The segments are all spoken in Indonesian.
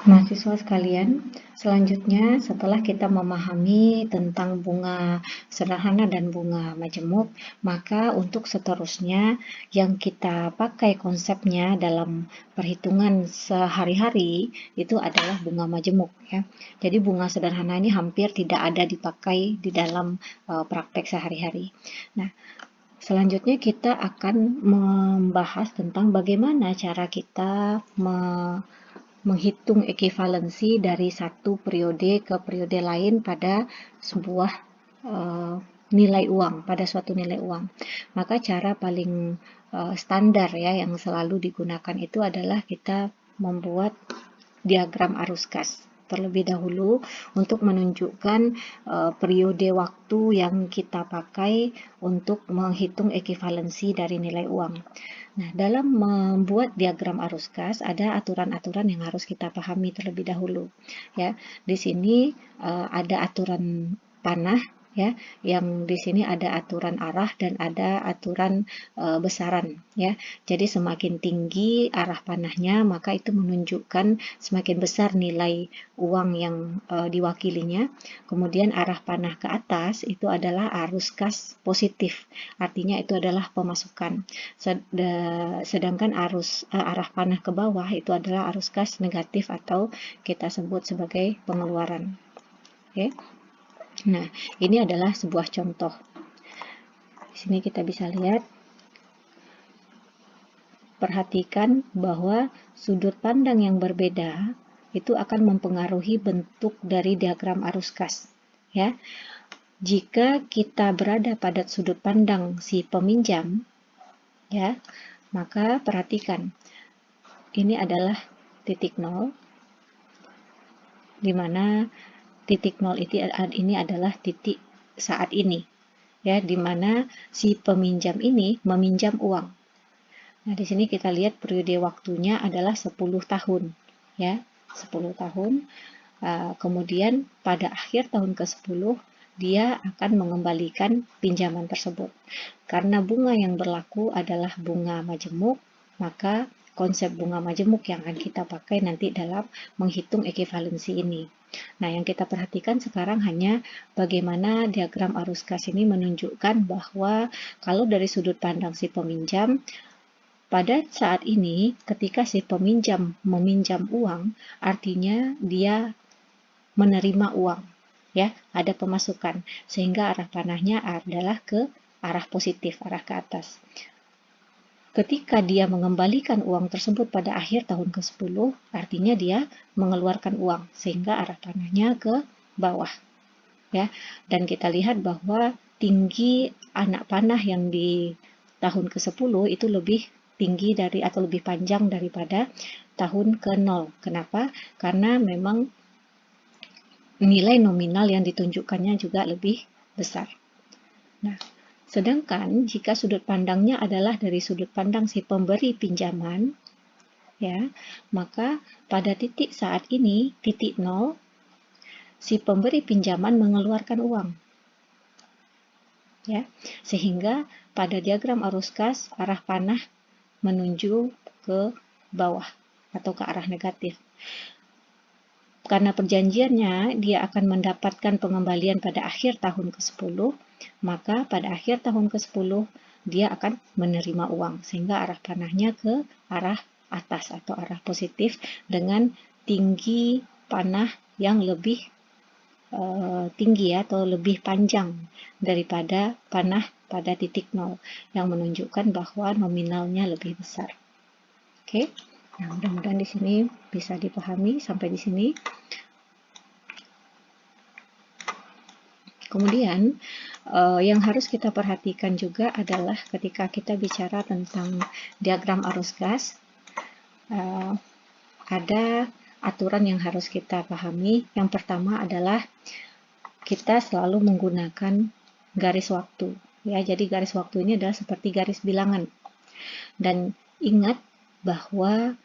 Mahasiswa sekalian, selanjutnya setelah kita memahami tentang bunga sederhana dan bunga majemuk, maka untuk seterusnya yang kita pakai konsepnya dalam perhitungan sehari-hari itu adalah bunga majemuk ya. Jadi bunga sederhana ini hampir tidak ada dipakai di dalam praktek sehari-hari. Nah, selanjutnya kita akan membahas tentang bagaimana cara kita menghitung ekivalensi dari satu periode ke periode lain pada sebuah nilai uang, pada suatu nilai uang. Maka cara paling standar ya yang selalu digunakan itu adalah kita membuat diagram arus kas terlebih dahulu untuk menunjukkan periode waktu yang kita pakai untuk menghitung ekivalensi dari nilai uang. Nah, dalam membuat diagram arus kas ada aturan-aturan yang harus kita pahami terlebih dahulu. Ya, di sini ada aturan panah ya, yang di sini ada aturan arah dan ada aturan besaran ya. Jadi semakin tinggi arah panahnya maka itu menunjukkan semakin besar nilai uang yang diwakilinya. Kemudian arah panah ke atas itu adalah arus kas positif, artinya itu adalah pemasukan. Sedangkan arah panah ke bawah itu adalah arus kas negatif atau kita sebut sebagai pengeluaran. Oke. Nah, ini adalah sebuah contoh. Di sini kita bisa lihat, perhatikan bahwa sudut pandang yang berbeda itu akan mempengaruhi bentuk dari diagram arus kas. Ya, jika kita berada pada sudut pandang si peminjam, ya, maka perhatikan, ini adalah titik nol, di mana titik nol ini adalah titik saat ini, ya, di mana si peminjam ini meminjam uang. Nah, di sini kita lihat periode waktunya adalah 10 tahun, ya, 10 tahun. Kemudian pada akhir tahun ke-10 dia akan mengembalikan pinjaman tersebut. Karena bunga yang berlaku adalah bunga majemuk, maka konsep bunga majemuk yang akan kita pakai nanti dalam menghitung ekivalensi ini. Nah, yang kita perhatikan sekarang hanya bagaimana diagram arus kas ini menunjukkan bahwa kalau dari sudut pandang si peminjam, pada saat ini ketika si peminjam meminjam uang, artinya dia menerima uang, ya, ada pemasukan, sehingga arah panahnya adalah ke arah positif, arah ke atas. Ketika dia mengembalikan uang tersebut pada akhir tahun ke-10, artinya dia mengeluarkan uang, sehingga arah panahnya ke bawah. Ya, dan kita lihat bahwa tinggi anak panah yang di tahun ke-10 itu lebih tinggi dari atau lebih panjang daripada tahun ke-0. Kenapa? Karena memang nilai nominal yang ditunjukkannya juga lebih besar. Nah, sedangkan jika sudut pandangnya adalah dari sudut pandang si pemberi pinjaman, ya, maka pada titik saat ini, titik 0, si pemberi pinjaman mengeluarkan uang. Ya, sehingga pada diagram arus kas arah panah menuju ke bawah atau ke arah negatif. Karena perjanjiannya dia akan mendapatkan pengembalian pada akhir tahun ke-10, maka pada akhir tahun ke-10 dia akan menerima uang, sehingga arah panahnya ke arah atas atau arah positif dengan tinggi panah yang lebih tinggi atau lebih panjang daripada panah pada titik 0 yang menunjukkan bahwa nominalnya lebih besar. Oke. Nah, mudah-mudahan di sini bisa dipahami sampai di sini. Kemudian yang harus kita perhatikan juga adalah ketika kita bicara tentang diagram arus gas, ada aturan yang harus kita pahami. Yang pertama adalah kita selalu menggunakan garis waktu. Ya, jadi garis waktu ini adalah seperti garis bilangan. Dan ingat bahwa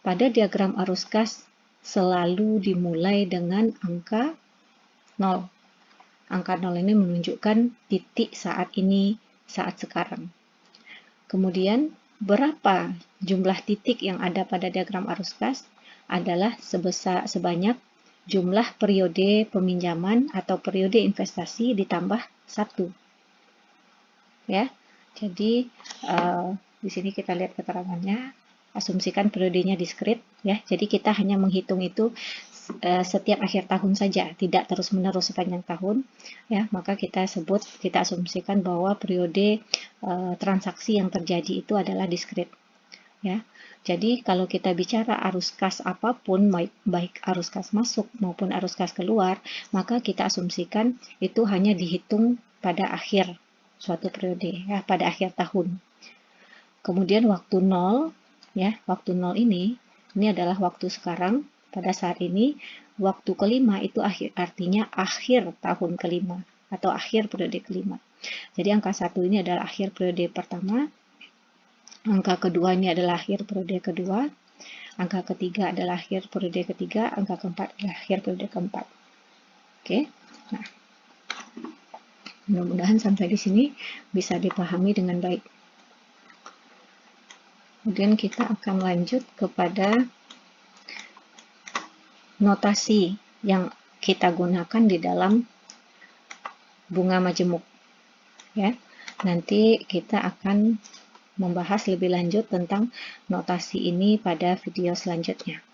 pada diagram arus kas selalu dimulai dengan angka 0. Angka 0 ini menunjukkan titik saat ini, saat sekarang. Kemudian, berapa jumlah titik yang ada pada diagram arus kas? adalah sebanyak jumlah periode peminjaman atau periode investasi ditambah 1. Ya. Jadi di sini kita lihat keterangannya, asumsikan periodenya diskrit ya. Jadi kita hanya menghitung itu setiap akhir tahun saja, tidak terus-menerus sepanjang tahun ya. Maka kita asumsikan bahwa periode transaksi yang terjadi itu adalah diskrit ya. Jadi kalau kita bicara arus kas apapun, baik arus kas masuk maupun arus kas keluar, maka kita asumsikan itu hanya dihitung pada akhir suatu periode ya, pada akhir tahun. Kemudian waktu 0 ya, waktu 0 ini adalah waktu sekarang pada saat ini. Waktu kelima itu artinya akhir tahun kelima atau akhir periode kelima. Jadi angka 1 ini adalah akhir periode pertama. Angka kedua ini adalah akhir periode kedua, angka ketiga adalah akhir periode ketiga, angka keempat adalah akhir periode keempat. Oke, nah, mudah-mudahan sampai di sini bisa dipahami dengan baik. Kemudian kita akan lanjut kepada notasi yang kita gunakan di dalam bunga majemuk. Ya, nanti kita akan membahas lebih lanjut tentang notasi ini pada video selanjutnya.